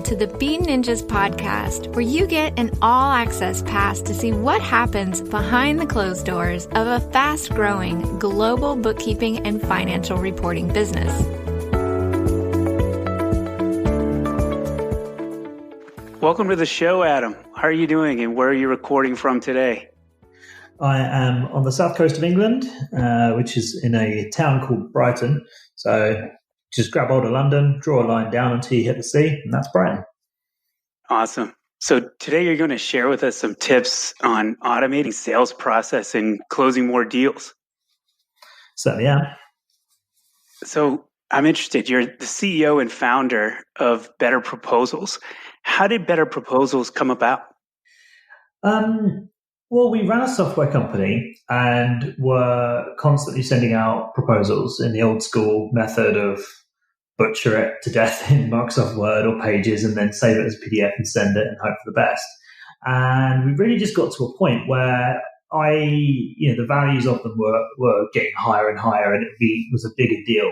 to the Bean Ninjas podcast, where you get an all-access pass to see what happens behind the closed doors of a fast-growing global bookkeeping and financial reporting business. Welcome to the show, Adam. How are you doing and where are you recording from today? I am on the south coast of England, which is in a town called Brighton. So just grab hold of London, draw a line down until you hit the sea, and that's Brighton. Awesome. So today you're going to share with us some tips on automating sales process and closing more deals. Certainly am. So I'm interested. You're the CEO and founder of Better Proposals. How did Better Proposals come about? Well, we ran a software company and were constantly sending out proposals in the old school method of butcher it to death in Microsoft Word or Pages and then save it as a PDF and send it and hope for the best. And we really just got to a point where the values of them were getting higher and higher, and it was a bigger deal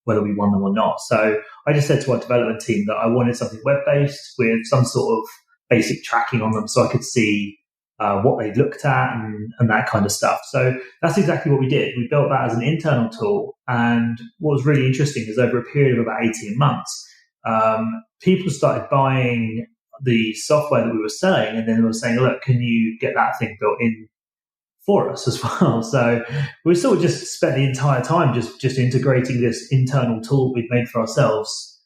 whether we won them or not. So I just said to our development team that I wanted something web-based with some sort of basic tracking on them so I could see what they looked at and that kind of stuff. So that's exactly what we did. We built that as an internal tool. And what was really interesting is over a period of about 18 months, people started buying the software that we were selling, and then we were saying, look, can you get that thing built in for us as well? So we sort of just spent the entire time just integrating this internal tool we'd made for ourselves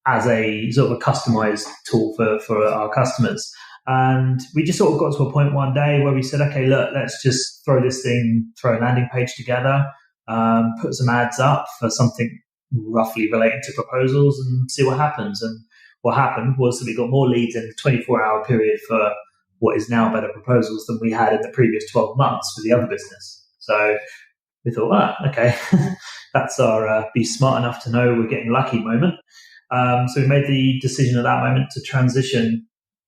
as a sort of a customized tool for our customers. And we just sort of got to a point one day where we said, okay, look, let's just throw a landing page together, put some ads up for something roughly related to proposals and see what happens. And what happened was that we got more leads in the 24-hour period for what is now Better Proposals than we had in the previous 12 months for the other business. So we thought, okay, that's our be smart enough to know we're getting lucky moment. So we made the decision at that moment to transition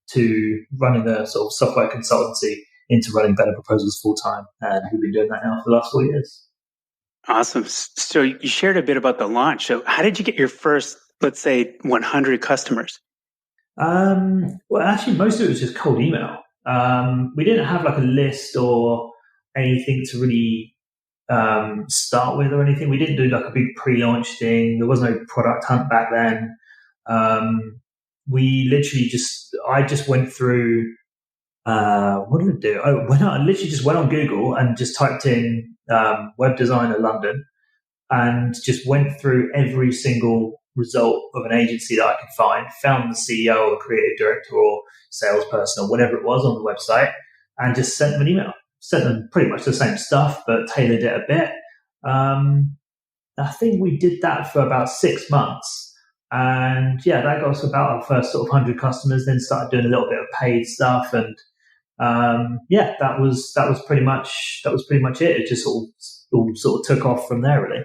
to running the sort of software consultancy into running Better Proposals full time. And we've been doing that now for the last 4 years. Awesome. So you shared a bit about the launch. So how did you get your first, let's say, 100 customers? Well, actually, most of it was just cold email. We didn't have like a list or anything to really start with or anything. We didn't do like a big pre-launch thing. There was no product hunt back then. We literally I just went through, what did I do? I literally just went on Google and just typed in web designer London and just went through every single result of an agency that I could find, found the CEO or creative director or salesperson or whatever it was on the website, and just sent them an email. Sent them pretty much the same stuff, but tailored it a bit. I think we did that for about 6 months. And yeah, that got us about our first sort of 100 customers, then started doing a little bit of paid stuff. And that was pretty much it. It just all sort of took off from there, really.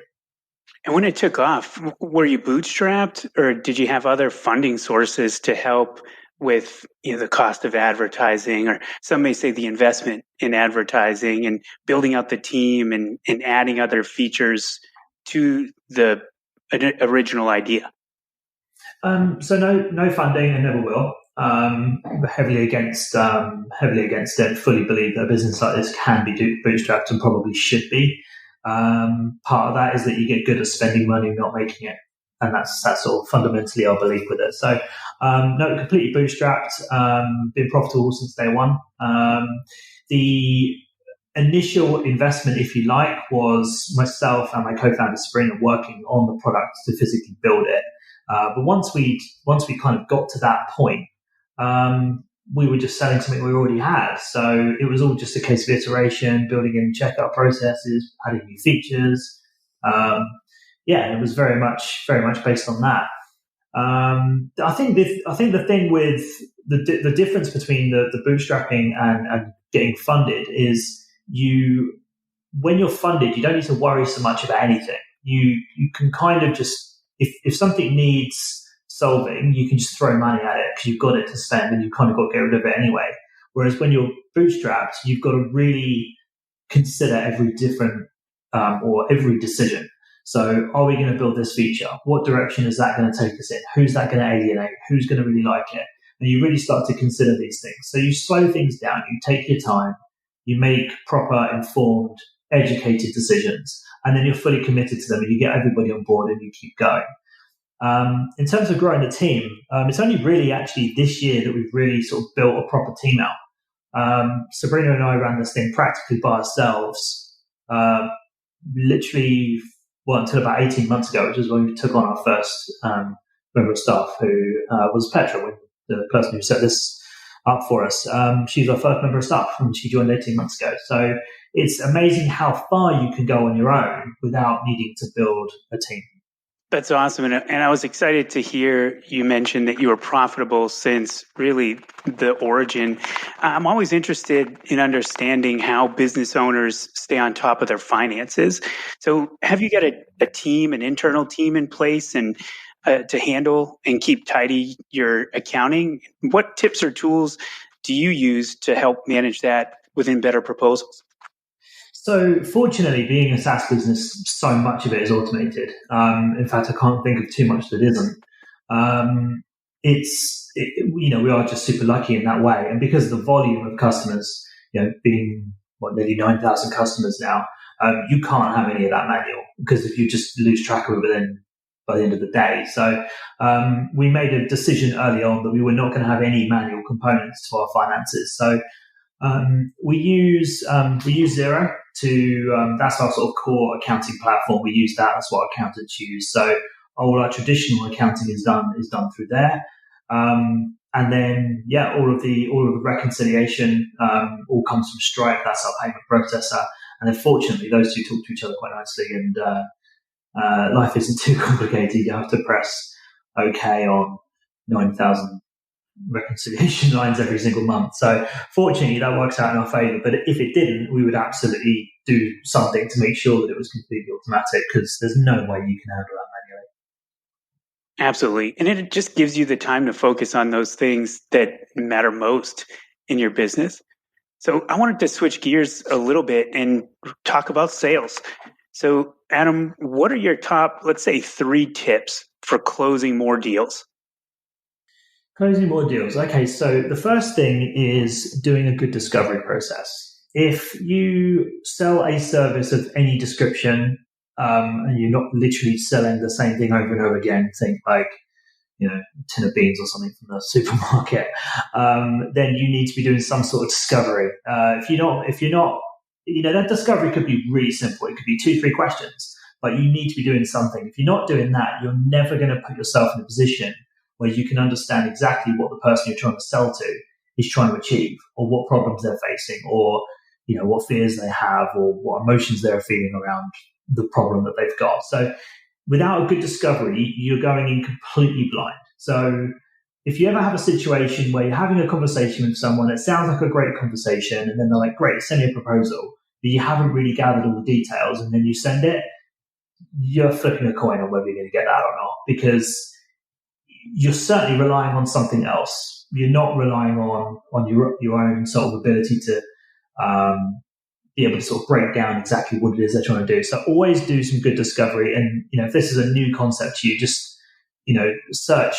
And when it took off, were you bootstrapped or did you have other funding sources to help with the cost of advertising, or some may say the investment in advertising and building out the team and adding other features to the original idea? So no funding, and never will. Heavily against it. Fully believe that a business like this can be bootstrapped and probably should be. Part of that is that you get good at spending money, not making it, and that's sort of fundamentally our belief with it. So no, completely bootstrapped. Been profitable since day one. The initial investment, if you like, was myself and my co-founder Spring working on the product to physically build it. But once we kind of got to that point, we were just selling something we already had. So it was all just a case of iteration, building in checkout processes, adding new features. It was very much based on that. I think the thing with the difference between the bootstrapping and getting funded is when you're funded, you don't need to worry so much about anything. You can kind of just, if something needs solving, you can just throw money at it because you've got it to spend and you've kind of got to get rid of it anyway. Whereas when you're bootstrapped, you've got to really consider every different or every decision. So are we going to build this feature? What direction is that going to take us in? Who's that going to alienate? Who's going to really like it? And you really start to consider these things. So you slow things down, you take your time, you make proper, informed, educated decisions, and then you're fully committed to them and you get everybody on board and you keep going. In terms of growing the team, it's only really actually this year that we've really sort of built a proper team out. Sabrina and I ran this thing practically by ourselves, literally, until about 18 months ago, which is when we took on our first member of staff, who was Petra, the person who set this up for us. She's our first member of staff, and she joined 18 months ago. So it's amazing how far you can go on your own without needing to build a team. That's awesome. And I was excited to hear you mention that you were profitable since really the origin. I'm always interested in understanding how business owners stay on top of their finances. So have you got a team, an internal team in place and to handle and keep tidy your accounting? What tips or tools do you use to help manage that within Better Proposals? So fortunately, being a SaaS business, so much of it is automated. In fact, I can't think of too much that isn't. We are just super lucky in that way. And because of the volume of customers, being nearly 9,000 customers now, you can't have any of that manual, because if you just lose track of it by the end of the day. So we made a decision early on that we were not going to have any manual components to our finances. So we use Xero to that's our sort of core accounting platform. We use that. That's what accountants use. So all our traditional accounting is done through there. And then all of the reconciliation all comes from Stripe. That's our payment processor. And then fortunately, those two talk to each other quite nicely. And life isn't too complicated. You have to press OK on 9,000 reconciliation lines every single month. So fortunately, that works out in our favor. But if it didn't, we would absolutely do something to make sure that it was completely automatic, because there's no way you can handle that manually. Absolutely. And it just gives you the time to focus on those things that matter most in your business. So I wanted to switch gears a little bit and talk about sales. So Adam, what are your top, let's say, 3 tips for closing more deals? Closing more deals. Okay, so the first thing is doing a good discovery process. If you sell a service of any description, and you're not literally selling the same thing over and over again, think like, a tin of beans or something from the supermarket, then you need to be doing some sort of discovery. If you're not, that discovery could be really simple. It could be 2-3 questions, but you need to be doing something. If you're not doing that, you're never going to put yourself in a position where you can understand exactly what the person you're trying to sell to is trying to achieve, or what problems they're facing, or what fears they have, or what emotions they're feeling around the problem that they've got. So without a good discovery, you're going in completely blind. So if you ever have a situation where you're having a conversation with someone, it sounds like a great conversation, and then they're like, great, send me a proposal, but you haven't really gathered all the details, and then you send it, you're flipping a coin on whether you're going to get that or not, because you're certainly relying on something else. You're not relying on your own sort of ability to be able to sort of break down exactly what it is they're trying to do. So always do some good discovery. And, if this is a new concept to you, just, search,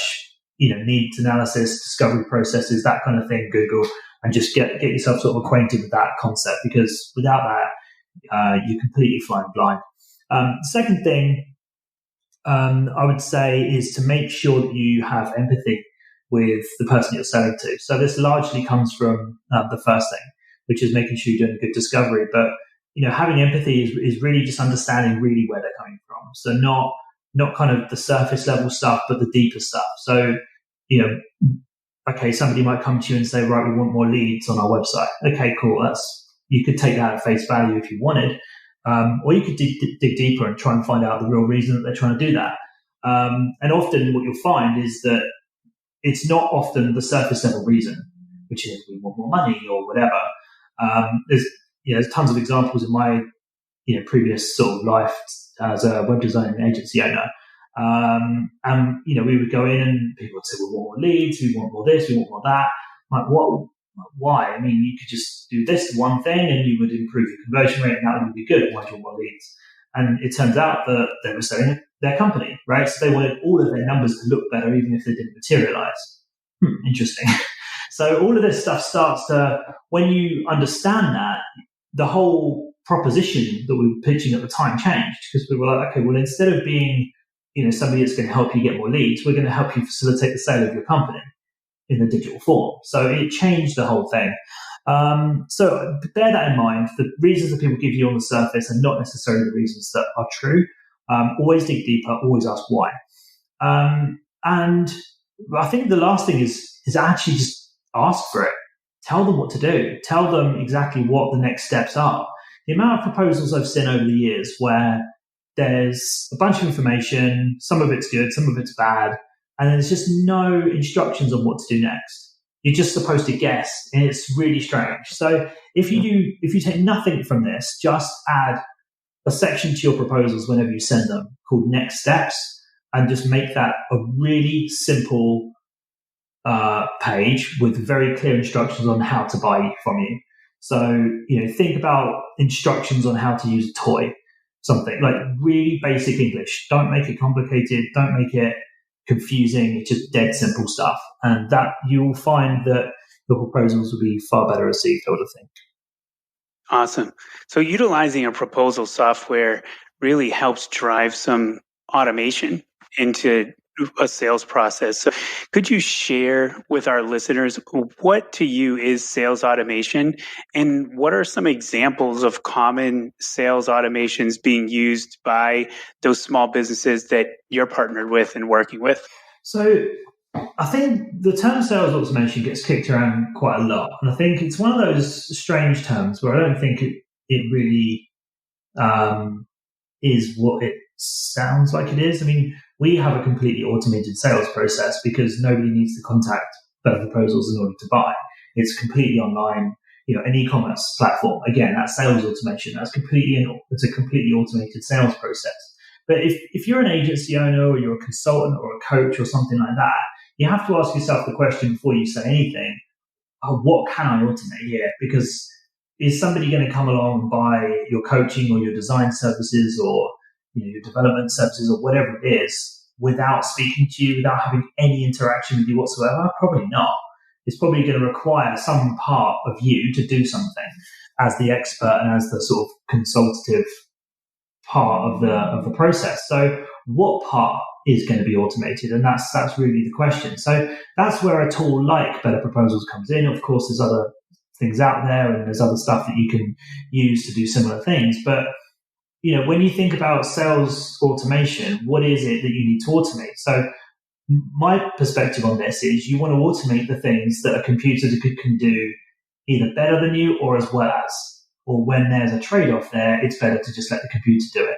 needs analysis, discovery processes, that kind of thing, Google, and just get yourself sort of acquainted with that concept, because without that, you're completely flying blind. Second thing, I would say, is to make sure that you have empathy with the person you're selling to. So this largely comes from the first thing, which is making sure you're doing a good discovery. But, having empathy is really just understanding really where they're coming from. So not kind of the surface level stuff, but the deeper stuff. So, okay, somebody might come to you and say, right, we want more leads on our website. Okay, cool. You could take that at face value if you wanted. Or you could dig deeper and try and find out the real reason that they're trying to do that. And often what you'll find is that it's not often the surface level reason, which is we want more money or whatever. There's tons of examples in my previous sort of life as a web design agency owner. And we would go in and people would say, we want more leads, we want more this, we want more that. I'm like, what? Why? I mean, you could just do this one thing and you would improve your conversion rate and that would be good. Why do you want more leads? And it turns out that they were selling their company, right? So they wanted all of their numbers to look better, even if they didn't materialize. Interesting. So all of this stuff starts to, when you understand that, the whole proposition that we were pitching at the time changed, because we were like, okay, well, instead of being, somebody that's going to help you get more leads, we're going to help you facilitate the sale of your company in the digital form. So it changed the whole thing. So bear that in mind. The reasons that people give you on the surface are not necessarily the reasons that are true. Always dig deeper, always ask why. And I think the last thing is actually just ask for it. Tell them what to do. Tell them exactly what the next steps are. The amount of proposals I've seen over the years where there's a bunch of information, some of it's good, some of it's bad, and there's just no instructions on what to do next. You're just supposed to guess, and it's really strange. So if you take nothing from this, just add a section to your proposals whenever you send them called next steps, and just make that a really simple page with very clear instructions on how to buy from you. So, think about instructions on how to use a toy, something like really basic English. Don't make it complicated. Don't make it confusing. It's just dead simple stuff. And that you'll find that your proposals will be far better received, I would think. Awesome. So utilizing a proposal software really helps drive some automation into a sales process. So could you share with our listeners what to you is sales automation, and what are some examples of common sales automations being used by those small businesses that you're partnered with and working with? So I think the term sales automation gets kicked around quite a lot. And I think it's one of those strange terms where I don't think it really is what it sounds like it is. I mean, we have a completely automated sales process because nobody needs to contact Better Proposals in order to buy. It's completely online, an e-commerce platform. Again, that's sales automation. It's a completely automated sales process. But if you're an agency owner or you're a consultant or a coach or something like that, you have to ask yourself the question before you say anything, what can I automate here? Because is somebody going to come along and buy your coaching or your design services or your development services or whatever it is without speaking to you, without having any interaction with you whatsoever? Probably not. It's probably going to require some part of you to do something as the expert and as the sort of consultative part of the process. So what part is going to be automated? And that's really the question. So that's where a tool like Better Proposals comes in. Of course, there's other things out there and there's other stuff that you can use to do similar things. But when you think about sales automation, what is it that you need to automate? So my perspective on this is you want to automate the things that a computer can do either better than you or as well as, or when there's a trade-off there, it's better to just let the computer do it.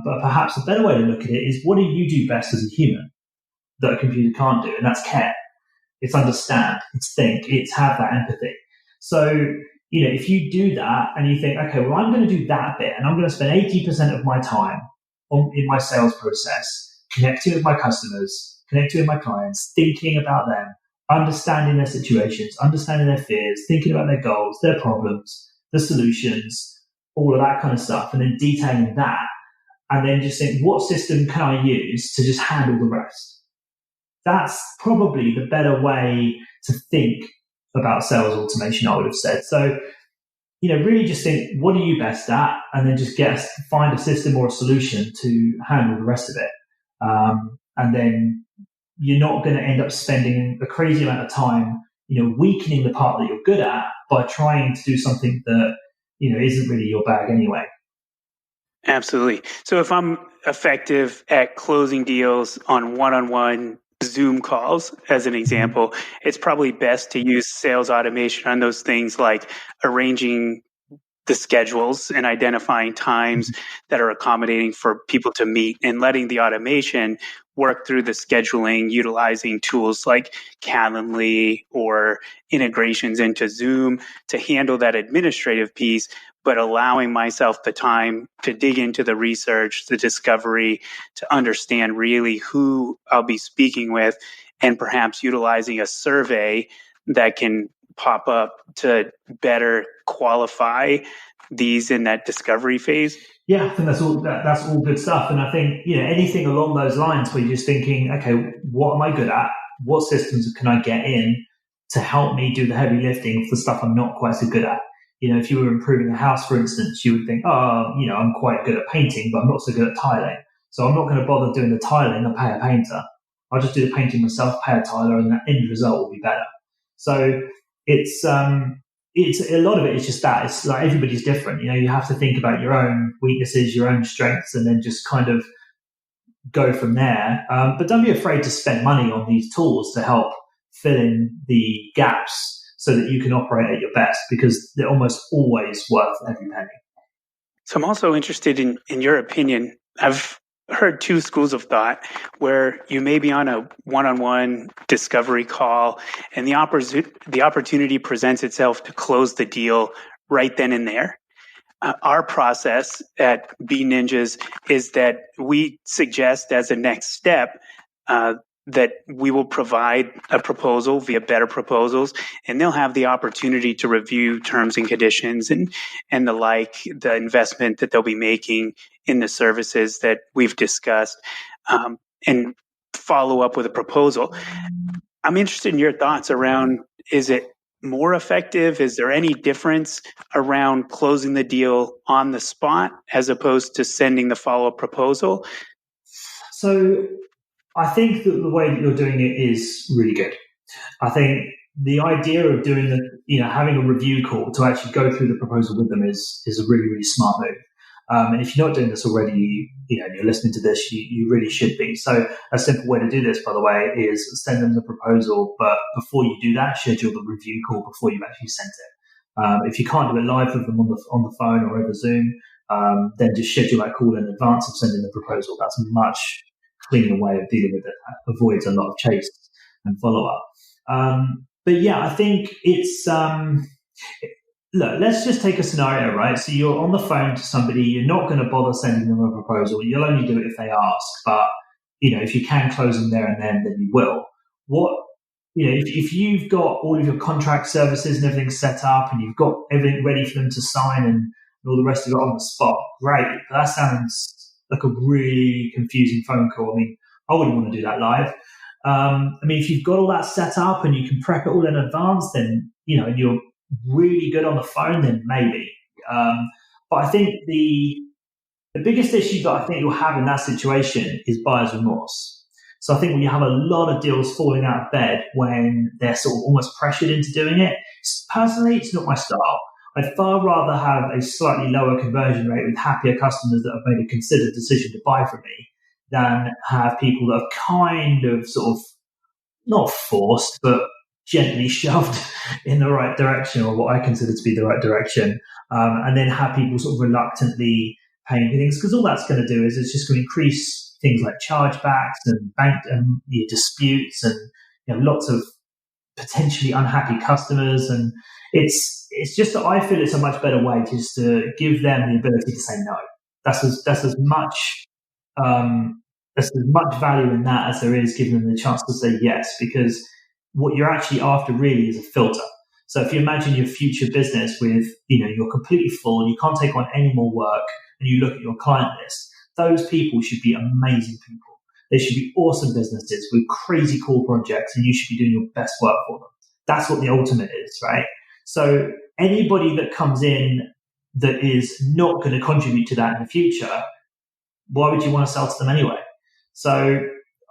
But perhaps a better way to look at it is, what do you do best as a human that a computer can't do? And that's care. It's understand. It's think. It's have that empathy. So, if you do that and you think, okay, well, I'm going to do that bit and I'm going to spend 80% of my time in my sales process connecting with my customers, connecting with my clients, thinking about them, understanding their situations, understanding their fears, thinking about their goals, their problems, the solutions, all of that kind of stuff, and then detailing that, and then just think, what system can I use to just handle the rest? That's probably the better way to think about sales automation, I would have said. So, really just think, what are you best at? And then just find a system or a solution to handle the rest of it. And then you're not going to end up spending a crazy amount of time, weakening the part that you're good at by trying to do something that, isn't really your bag anyway. Absolutely. So if I'm effective at closing deals on one-on-one Zoom calls, as an example, it's probably best to use sales automation on those things like arranging the schedules and identifying times that are accommodating for people to meet, and letting the automation work through the scheduling, utilizing tools like Calendly or integrations into Zoom to handle that administrative piece, but allowing myself the time to dig into the research, the discovery, to understand really who I'll be speaking with, and perhaps utilizing a survey that can pop up to better qualify these in that discovery phase? Yeah, I think that's all good stuff. And I think, anything along those lines where you're just thinking, okay, what am I good at? What systems can I get in to help me do the heavy lifting for stuff I'm not quite so good at? If you were improving a house, for instance, you would think, I'm quite good at painting, but I'm not so good at tiling. So I'm not going to bother doing the tiling and pay a painter. I'll just do the painting myself, pay a tiler, and the end result will be better. So it's a lot of it is just that. It's like everybody's different. You have to think about your own weaknesses, your own strengths, and then just kind of go from there. But don't be afraid to spend money on these tools to help fill in the gaps so that you can operate at your best, because they're almost always worth every penny. So I'm also interested in your opinion. I've heard two schools of thought where you may be on a one-on-one discovery call and the opportunity presents itself to close the deal right then and there. Our process at B Ninjas is that we suggest as a next step that we will provide a proposal via Better Proposals, and they'll have the opportunity to review terms and conditions and the investment that they'll be making in the services that we've discussed, and follow up with a proposal. I'm interested in your thoughts around, is it more effective? Is there any difference around closing the deal on the spot as opposed to sending the follow-up proposal? So I think that the way that you're doing it is really good. I think the idea of doing having a review call to actually go through the proposal with them is a really, really smart move. And if you're not doing this already, you're listening to this, you really should be. So a simple way to do this, by the way, is send them the proposal, but before you do that, schedule the review call before you've actually sent it. If you can't do it live with them on the phone or over Zoom, then just schedule that call in advance of sending the proposal. That's a much cleaner way of dealing with it. That avoids a lot of chase and follow up. But yeah, I think it's look, let's just take a scenario, right? So you're on the phone to somebody, you're not going to bother sending them a proposal. You'll only do it if they ask, but if you can close them there and then you will. If you've got all of your contract services and everything set up and you've got everything ready for them to sign and all the rest of it on the spot, great. But that sounds like a really confusing phone call. I mean, I wouldn't want to do that live. If you've got all that set up and you can prep it all in advance, then, and you're really good on the phone, then maybe. But I think the biggest issue that I think you'll have in that situation is buyer's remorse. So I think when you have a lot of deals falling out of bed when they're sort of almost pressured into doing it, personally, it's not my style. I'd far rather have a slightly lower conversion rate with happier customers that have made a considered decision to buy from me than have people that have kind of sort of not forced, but gently shoved in the right direction, or what I consider to be the right direction, and then have people sort of reluctantly paying for things, because all that's going to do is it's just going to increase things like chargebacks and bank disputes and lots of potentially unhappy customers. And it's just that I feel it's a much better way just to give them the ability to say no. That's as much value in that as there is giving them the chance to say yes, because what you're actually after really is a filter. So if you imagine your future business with, you're completely full, you can't take on any more work, and you look at your client list, those people should be amazing people. They should be awesome businesses with crazy cool projects, and you should be doing your best work for them. That's what the ultimate is, right? So anybody that comes in that is not going to contribute to that in the future, why would you want to sell to them anyway? So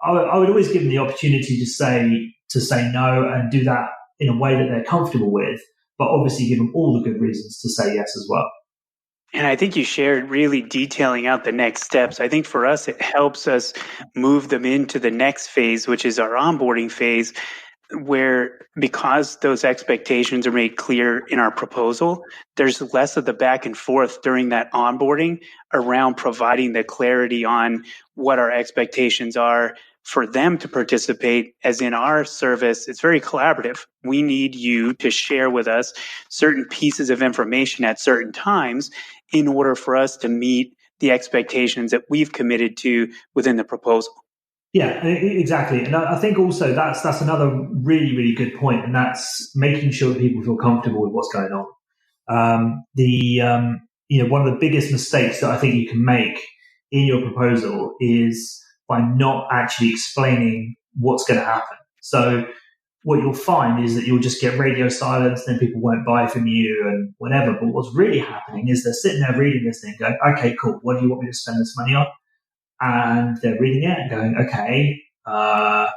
I would always give them the opportunity to say no, and do that in a way that they're comfortable with, but obviously give them all the good reasons to say yes as well. And I think you shared really detailing out the next steps. I think for us, it helps us move them into the next phase, which is our onboarding phase, where because those expectations are made clear in our proposal, there's less of the back and forth during that onboarding around providing the clarity on what our expectations are for them to participate. As in our service, it's very collaborative. We need you to share with us certain pieces of information at certain times in order for us to meet the expectations that we've committed to within the proposal. Yeah, exactly. And I think also that's another really, really good point, and that's making sure that people feel comfortable with what's going on. One of the biggest mistakes that I think you can make in your proposal is by not actually explaining what's going to happen. So what you'll find is that you'll just get radio silence, then people won't buy from you and whatever. But what's really happening is they're sitting there reading this thing going, okay, cool. What do you want me to spend this money on? And they're reading it and going, okay, all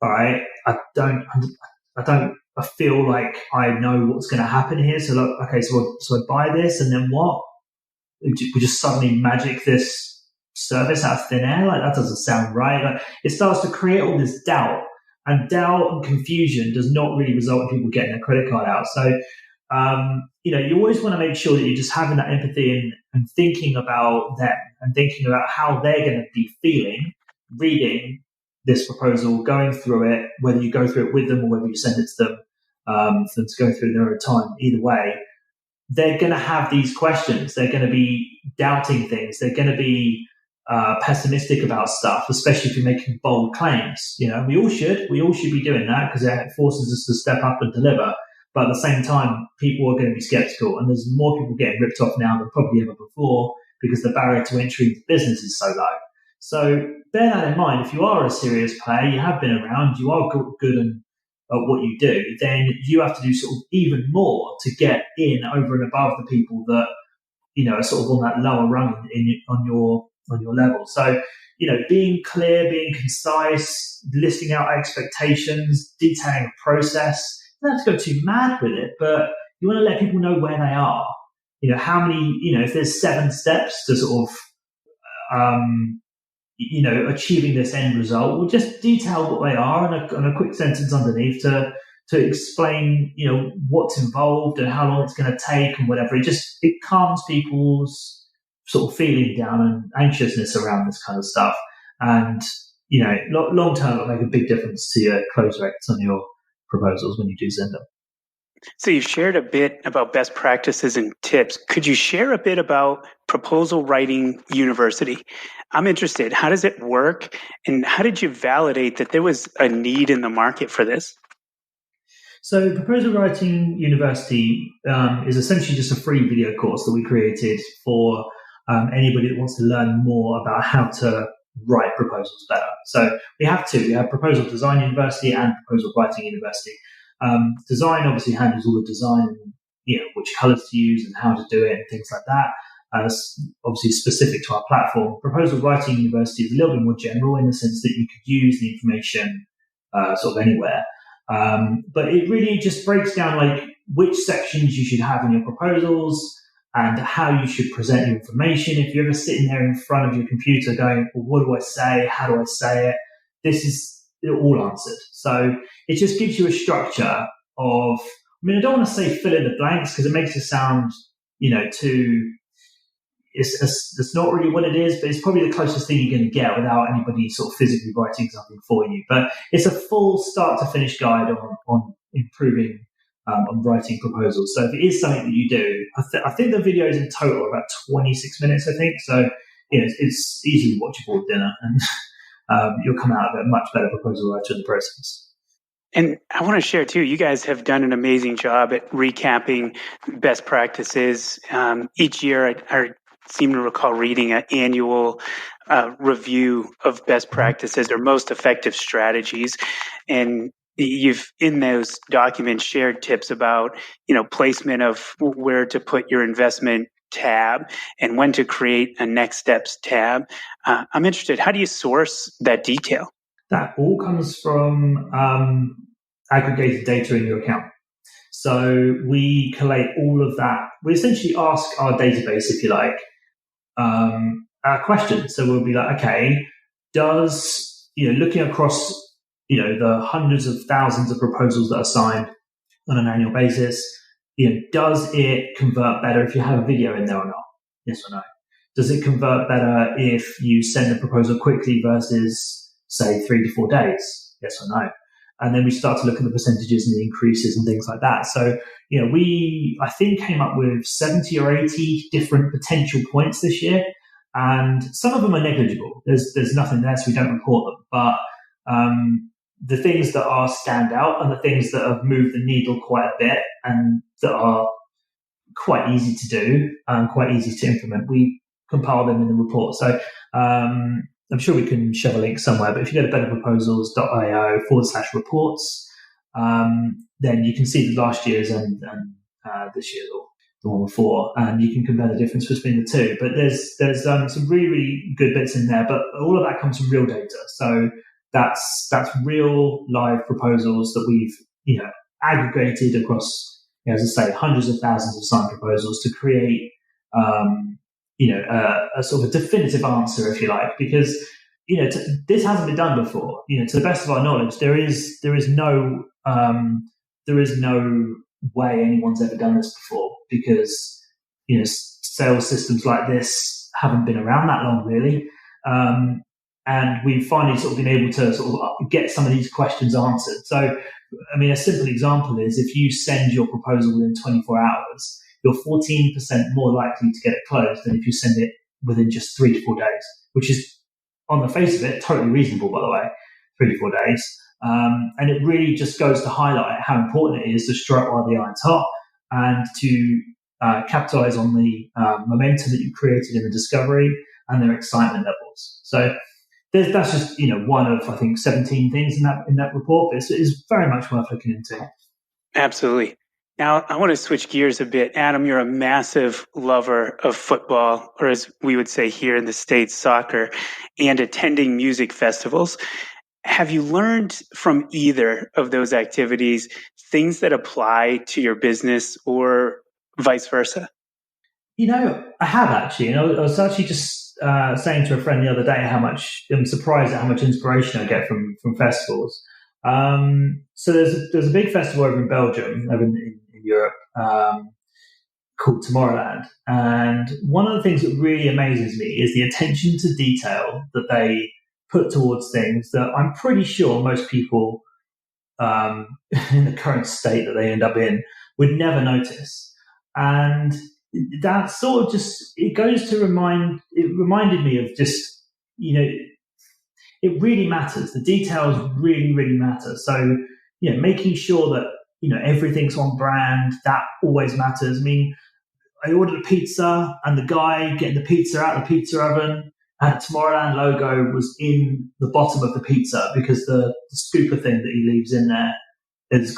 right, I feel like I know what's going to happen here. So look, okay, so I buy this, and then what? We just suddenly magic this service out of thin air? Like, that doesn't sound right. Like, it starts to create all this doubt, and doubt and confusion does not really result in people getting their credit card out. So, you always want to make sure that you're just having that empathy and thinking about them and thinking about how they're going to be feeling, reading this proposal, going through it, whether you go through it with them or whether you send it to them, for them to go through in their own time. Either way, they're going to have these questions. They're going to be doubting things. They're going to be pessimistic about stuff, especially if you're making bold claims. We all should be doing that because it forces us to step up and deliver. But at the same time, people are going to be skeptical, and there's more people getting ripped off now than probably ever before because the barrier to entry into business is so low. So bear that in mind. If you are a serious player, you have been around, you are good at what you do, then you have to do sort of even more to get in over and above the people that are sort of on that lower rung on your level. So being clear, being concise, listing out expectations, detailing a process. You don't have to go too mad with it, but you want to let people know where they are. How many, if there's 7 steps to sort of, achieving this end result, we'll just detail what they are and a quick sentence underneath to explain, what's involved and how long it's going to take and whatever. It calms people's sort of feeling down and anxiousness around this kind of stuff. And, long term, it'll make a big difference to your close rates on your proposals when you do send them. So you've shared a bit about best practices and tips. Could you share a bit about Proposal Writing University? I'm interested. How does it work? And how did you validate that there was a need in the market for this? So Proposal Writing University is essentially just a free video course that we created for anybody that wants to learn more about how to write proposals better. So we have 2. We have Proposal Design University and Proposal Writing University. Design obviously handles all the design and which colors to use and how to do it and things like that. Obviously specific to our platform. Proposal Writing University is a little bit more general in the sense that you could use the information sort of anywhere. But it really just breaks down like which sections you should have in your proposals and how you should present your information. If you're ever sitting there in front of your computer going, well, what do I say? How do I say it? This is all answered. So it just gives you a structure of, I don't want to say fill in the blanks because it makes it sound, too, it's not really what it is, but it's probably the closest thing you're going to get without anybody sort of physically writing something for you. But it's a full start to finish guide on improving on writing proposals. So if it is something that you do, I think the video is in total about 26 minutes, I think. So it's easily watchable at dinner, and you'll come out of it a much better proposal writer in the process. And I want to share too, you guys have done an amazing job at recapping best practices. Each year I seem to recall reading an annual review of best practices or most effective strategies. And you've in those documents shared tips about, placement of where to put your investment tab and when to create a next steps tab. I'm interested, how do you source that detail? That all comes from aggregated data in your account. So we collate all of that. We essentially ask our database, if you like, a question. So we'll be like, okay, does, looking across, the hundreds of thousands of proposals that are signed on an annual basis, does it convert better if you have a video in there or not? Yes or no? Does it convert better if you send the proposal quickly versus, say, 3 to 4 days? Yes or no? And then we start to look at the percentages and the increases and things like that. So, we, I think, came up with 70 or 80 different potential points this year. And some of them are negligible. There's nothing there, so we don't report them. But the things that are stand out and the things that have moved the needle quite a bit and that are quite easy to do and quite easy to implement, we compile them in the report. So I'm sure we can shove a link somewhere, but if you go to betterproposals.io/reports, then you can see the last year's and this year's, or the one before, and you can compare the difference between the two. But there's some really, really good bits in there, but all of that comes from real data. So that's real live proposals that we've aggregated across, as I say, hundreds of thousands of signed proposals to create a sort of a definitive answer, if you like, because this hasn't been done before. To the best of our knowledge, there is no way anyone's ever done this before, because sales systems like this haven't been around that long, really. And we've finally sort of been able to sort of get some of these questions answered. So, I mean, a simple example is if you send your proposal within 24 hours, you're 14% more likely to get it closed than if you send it within just 3 to 4 days, which is, on the face of it, totally reasonable, by the way, 3 to 4 days. And it really just goes to highlight how important it is to strike while the iron's hot and to capitalize on the momentum that you created in the discovery and their excitement levels. So that's just one of, I think, 17 things in that report, but it's very much worth looking into. Absolutely. Now, I want to switch gears a bit. Adam, you're a massive lover of football, or as we would say here in the States, soccer, and attending music festivals. Have you learned from either of those activities things that apply to your business or vice versa? I have actually. I was actually just saying to a friend the other day how much I'm surprised at how much inspiration I get from festivals. So there's a big festival over in Belgium, over in Europe, called Tomorrowland. And one of the things that really amazes me is the attention to detail that they put towards things that I'm pretty sure most people in the current state that they end up in would never notice. And that sort of it reminded me of just, it really matters. The details really, really matter. So, making sure that, everything's on brand, that always matters. I mean, I ordered a pizza and the guy getting the pizza out of the pizza oven and Tomorrowland logo was in the bottom of the pizza because the scooper thing that he leaves in there is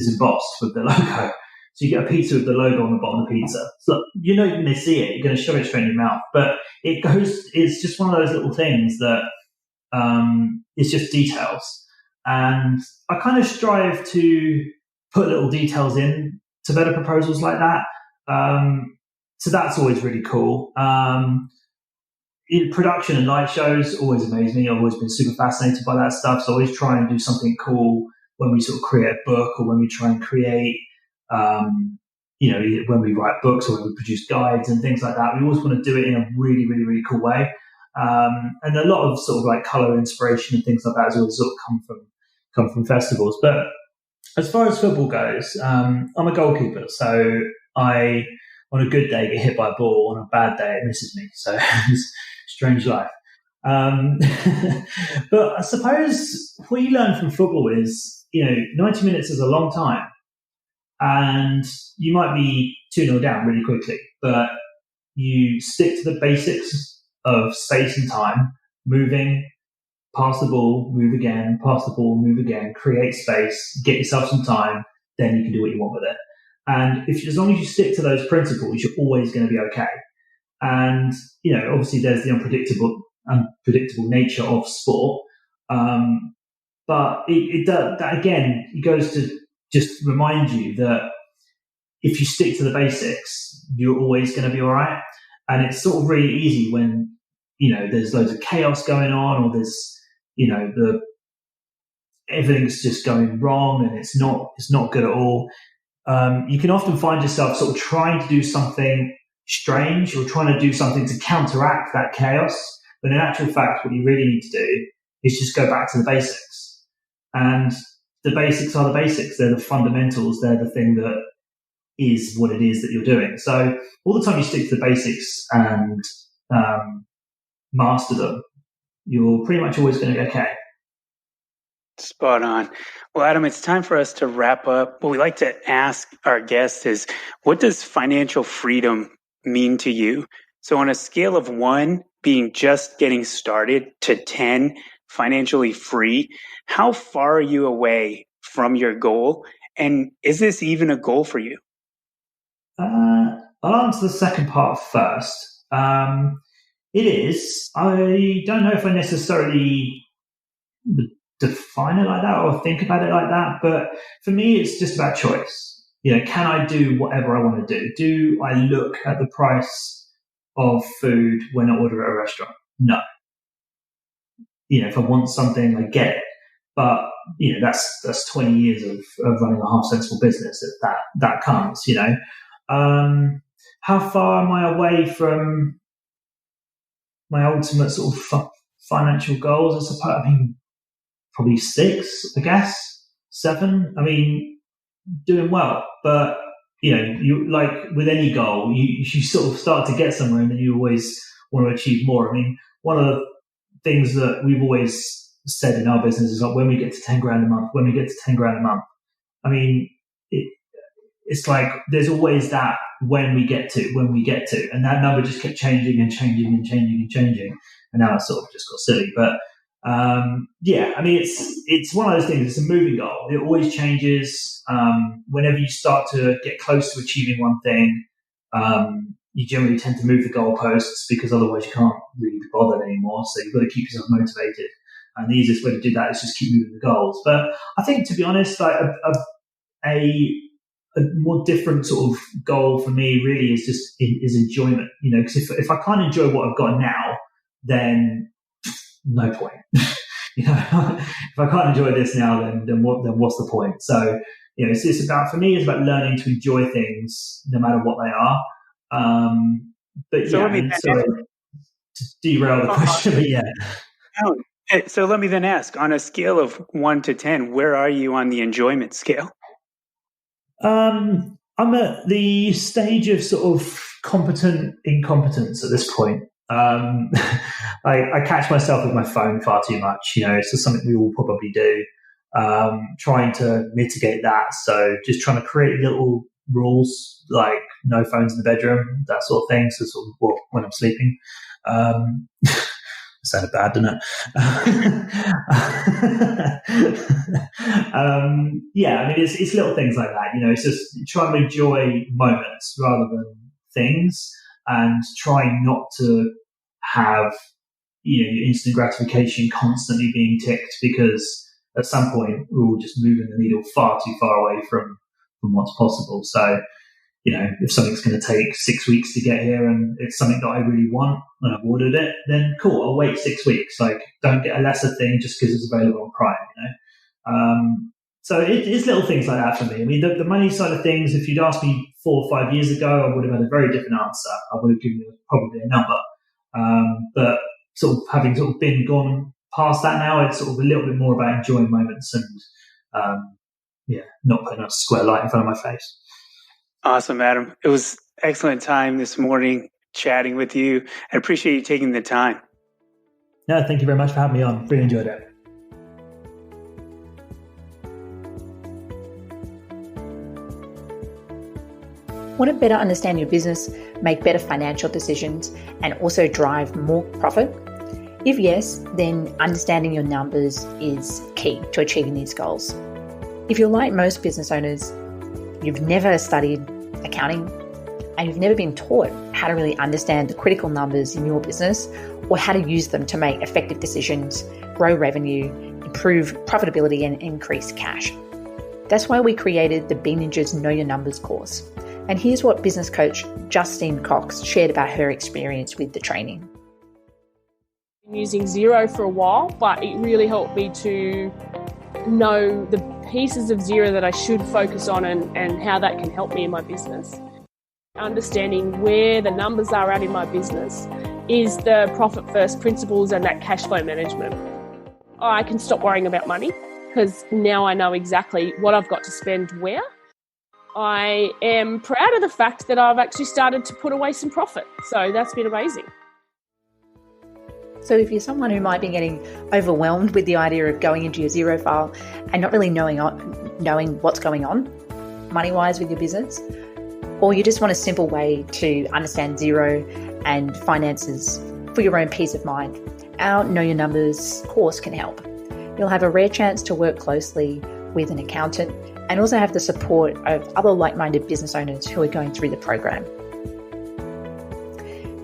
embossed with the logo. So you get a pizza with the logo on the bottom of the pizza. So you're going to see it. You're going to shove it straight in your mouth. But it's just one of those little things that it's just details. And I kind of strive to put little details in to better proposals like that. So that's always really cool. In production and light shows always amaze me. I've always been super fascinated by that stuff. So I always try and do something cool when we sort of create a book or when we try and create, when we write books or when we produce guides and things like that. We always want to do it in a really, really, really cool way. And a lot of sort of like color inspiration and things like that has always sort of come from festivals. But as far as football goes, I'm a goalkeeper. So I, on a good day, get hit by a ball. On a bad day, it misses me. So it's strange life. But I suppose what you learn from football is, 90 minutes is a long time. And you might be 2-0 down really quickly, but you stick to the basics of space and time, moving, pass the ball, move again, pass the ball, move again, create space, get yourself some time, then you can do what you want with it. And as long as you stick to those principles, you're always going to be okay. And, obviously there's the unpredictable nature of sport. But it goes to just remind you that if you stick to the basics, you're always going to be all right. And it's sort of really easy when, there's loads of chaos going on or there's, everything's just going wrong and it's not good at all. You can often find yourself sort of trying to do something strange or trying to do something to counteract that chaos. But in actual fact, what you really need to do is just go back to the basics. And the basics are the basics. They're the fundamentals. They're the thing that is what it is that you're doing. So all the time you stick to the basics and master them, you're pretty much always going to be okay. Spot on. Well, Adam, it's time for us to wrap up. What we like to ask our guests is, what does financial freedom mean to you? So on a scale of 1 being just getting started to 10 financially free, how far are you away from your goal? And is this even a goal for you? I'll answer the second part first. It is. I don't know if I necessarily define it like that or think about it like that, but for me, it's just about choice. Can I do whatever I want to do? Do I look at the price of food when I order at a restaurant? No. If I want something, I get it. But that's 20 years of running a half sensible business that comes. How far am I away from my ultimate sort of financial goals? I suppose. Probably 6, I guess, 7. Doing well, but you like with any goal, you sort of start to get somewhere, and then you always want to achieve more. One of the things that we've always said in our business is like, when we get to 10 grand a month, it's like there's always that when we get to, and that number just kept changing and changing and changing and changing, and now it's sort of just got silly, but. It's one of those things. It's a moving goal. It always changes. Whenever you start to get close to achieving one thing, you generally tend to move the goalposts because otherwise you can't really be bothered anymore. So you've got to keep yourself motivated. And the easiest way to do that is just keep moving the goals. But I think, to be honest, like a more different sort of goal for me really is enjoyment. Because if I can't enjoy what I've got now, then no point. If I can't enjoy this now, then what's the point? So, it's about, for me, it's about learning to enjoy things no matter what they are. But so sorry to derail the question, but yeah. So let me then ask, on a scale of 1 to 10, where are you on the enjoyment scale? I'm at the stage of sort of competent incompetence at this point. I catch myself with my phone far too much. It's just something we all probably do. Trying to mitigate that. So just trying to create little rules like no phones in the bedroom, that sort of thing. So sort of when I'm sleeping. Sounded bad, didn't it? It's little things like that. It's just trying to enjoy moments rather than things, and trying not to have instant gratification constantly being ticked, because at some point we're all just moving the needle far too far away from what's possible. So if something's going to take 6 weeks to get here and it's something that I really want and I've ordered it, then cool, I'll wait 6 weeks. Like, don't get a lesser thing just because it's available on Prime. So it's little things like that for me. The money side of things, if you'd asked me 4 or 5 years ago, I would have had a very different answer. I would have given you probably a number. But sort of having sort of been gone past that now, it's sort of a little bit more about enjoying moments and not putting a square light in front of my face. Awesome, Adam. It was excellent time this morning chatting with you. I appreciate you taking the time. No, thank you very much for having me on. Really enjoyed it. Want to better understand your business, make better financial decisions, and also drive more profit? If yes, then understanding your numbers is key to achieving these goals. If you're like most business owners, you've never studied accounting and you've never been taught how to really understand the critical numbers in your business or how to use them to make effective decisions, grow revenue, improve profitability, and increase cash. That's why we created the B Ninjas Know Your Numbers course. And here's what business coach Justine Cox shared about her experience with the training. I've been using Xero for a while, but it really helped me to know the pieces of Xero that I should focus on and how that can help me in my business. Understanding where the numbers are at in my business is the profit first principles and that cash flow management. I can stop worrying about money because now I know exactly what I've got to spend where. I am proud of the fact that I've actually started to put away some profit. So that's been amazing. So if you're someone who might be getting overwhelmed with the idea of going into your Xero file and not really knowing what's going on money-wise with your business, or you just want a simple way to understand Xero and finances for your own peace of mind, our Know Your Numbers course can help. You'll have a rare chance to work closely with an accountant and also have the support of other like-minded business owners who are going through the program.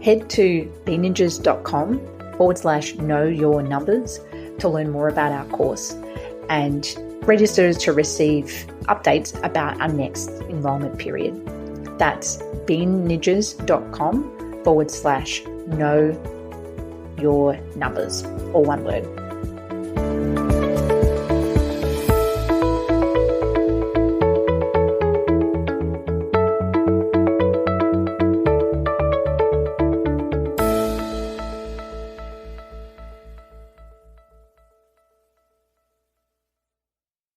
Head to beninjas.com/know your numbers to learn more about our course and register to receive updates about our next enrollment period. That's beninjas.com/know your numbers, all one word.